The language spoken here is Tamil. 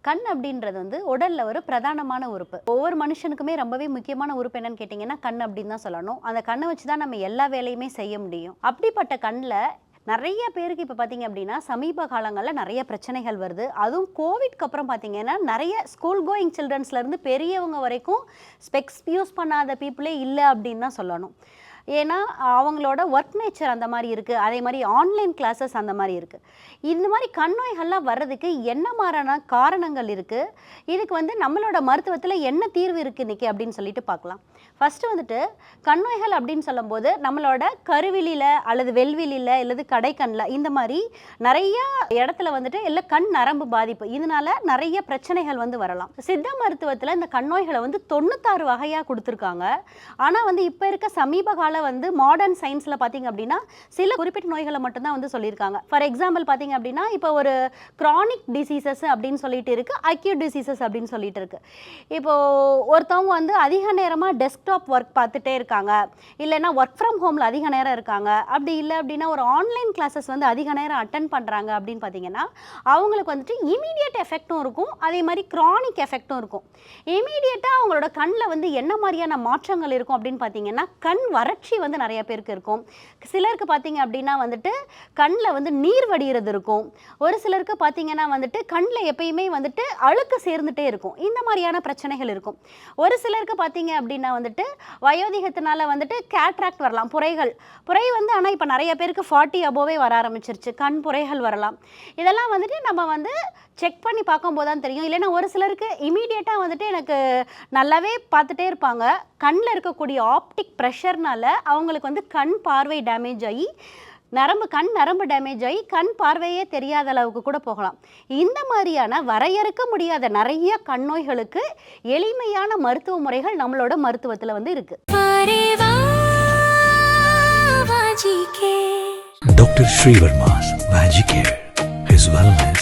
கண் அப்படின்றது வந்து உடல்ல ஒரு பிரதானமான உறுப்பு. ஒவ்வொரு மனுஷனுக்குமே ரொம்பவே முக்கியமான உறுப்பு என்னன்னு கேட்டிங்கன்னா கண் அப்படின்னு தான் சொல்லணும். அந்த கண்ணை வச்சு தான் நம்ம எல்லா வேலையுமே செய்ய முடியும். அப்படிப்பட்ட கண்ணில் நிறைய பேருக்கு இப்போ பார்த்தீங்க அப்படின்னா சமீப காலங்களில் நிறைய பிரச்சனைகள் வருது. அதுவும் கோவிட்க்கு அப்புறம் பார்த்தீங்கன்னா நிறைய ஸ்கூல் கோயிங் சில்ட்ரன்ஸ்லேருந்து பெரியவங்க வரைக்கும் ஸ்பெக்ஸ் யூஸ் பண்ணாத பீப்புளே இல்லை அப்படின்னு தான் சொல்லணும். ஏன்னா அவங்களோட ஒர்க் நேச்சர் அந்த மாதிரி இருக்குது. அதே மாதிரி ஆன்லைன் கிளாஸஸ் அந்த மாதிரி இருக்குது. இந்த மாதிரி கண் நோய்கள்லாம் வர்றதுக்கு என்ன மாதிரியான காரணங்கள் இருக்குது, இதுக்கு வந்து நம்மளோட மருத்துவத்தில் என்ன தீர்வு இருக்குது இன்றைக்கி அப்படின்னு சொல்லிட்டு பார்க்கலாம். ஃபஸ்ட்டு வந்துட்டு கண் நோய்கள் அப்படின்னு சொல்லும்போது நம்மளோட கருவிலியில் அல்லது வெல்விலியில் அல்லது கடைக்கண்ணில் இந்த மாதிரி நிறைய இடத்துல வந்துட்டு இல்லை கண் நரம்பு பாதிப்பு, இதனால நிறைய பிரச்சனைகள் வந்து வரலாம். சித்த மருத்துவத்தில் இந்த கண் நோய்களை வந்து 96 வகையாக கொடுத்துருக்காங்க. ஆனால் வந்து இப்போ இருக்க சமீப கால வந்து மாடர்ன் சயின்ஸில் பார்த்தீங்க அப்படின்னா சில குறிப்பிட்ட நோய்களை மட்டும்தான் வந்து சொல்லியிருக்காங்க. ஃபார் எக்ஸாம்பிள் பார்த்தீங்க அப்படின்னா இப்போ ஒரு கிரானிக் டிசீசஸ் அப்படின்னு சொல்லிட்டு இருக்கு, அக்யூட் டிசீசஸ் அப்படின்னு சொல்லிட்டு இருக்கு. இப்போ ஒருத்தவங்க வந்து அதிக நேரமாக டெஸ்க்டாப் ஒர்க் பார்த்துட்டே இருக்காங்க, இல்லைன்னா ஒர்க் ஃப்ரம் ஹோமில் அதிக நேரம் இருக்காங்க, அப்படி இல்லை அப்படின்னா ஒரு ஆன்லைன் கிளாஸஸ் வந்து அதிக நேரம் அட்டன் பண்ணுறாங்க அப்படின்னு பார்த்தீங்கன்னா அவங்களுக்கு வந்துட்டு இமீடியட் எஃபெக்டும் இருக்கும், அதே மாதிரி கிரானிக் எஃபெக்டும் இருக்கும். இமீடியட்டாக அவங்களோட கண்ணில் வந்து என்ன மாதிரியான மாற்றங்கள் இருக்கும் அப்படின்னு பார்த்தீங்கன்னா கண் வறட்சி வந்து நிறைய பேருக்கு இருக்கும். சிலருக்கு பார்த்தீங்க அப்படின்னா வந்துட்டு கண்ணில் வந்து நீர் வடிகிறது இருக்கும். ஒரு சிலருக்கு பார்த்தீங்கன்னா வந்துட்டு கண்ணில் எப்பயுமே வந்துட்டு அழுக்கு சேர்ந்துட்டே இருக்கும். இந்த மாதிரியான பிரச்சனைகள் இருக்கும். ஒரு சிலருக்கு பார்த்தீங்க அப்படின்னா வந்துட்டு வயோதிகத்தினால வந்துட்டு கேட்ராக்ட் வரலாம், புரை வந்து ஆனால் இப்போ நிறைய பேருக்கு 40 அபோவே வர ஆரம்பிச்சிருச்சு, கண் புரைகள் வரலாம். இதெல்லாம் வந்துட்டு நம்ம வந்து செக் பண்ணி பார்க்கும்போது தான் தெரியும். இல்லைன்னா ஒரு சிலருக்கு இமீடியட்டாக வந்துட்டு எனக்கு நல்லாவே பார்த்துட்டே இருப்பாங்க, கண்ணில் இருக்கக்கூடிய ஆப்டிக் ப்ரெஷர்னால அவங்களுக்கு வந்து கண் பார்வை டேமேஜ் ஆகி கண் நரம்பு டேமேஜ் ஆகி கண் பார்வையே தெரியாத அளவுக்கு கூட போகலாம். இந்த மாதிரியான வரையறுக்க முடியாத நிறைய கண் நோய்களுக்கு எளிமையான மருத்துவ முறைகள் நம்மளோட மருத்துவத்தில் வந்து இருக்கு. Dr. Srivarma's Magic Care, his wellness.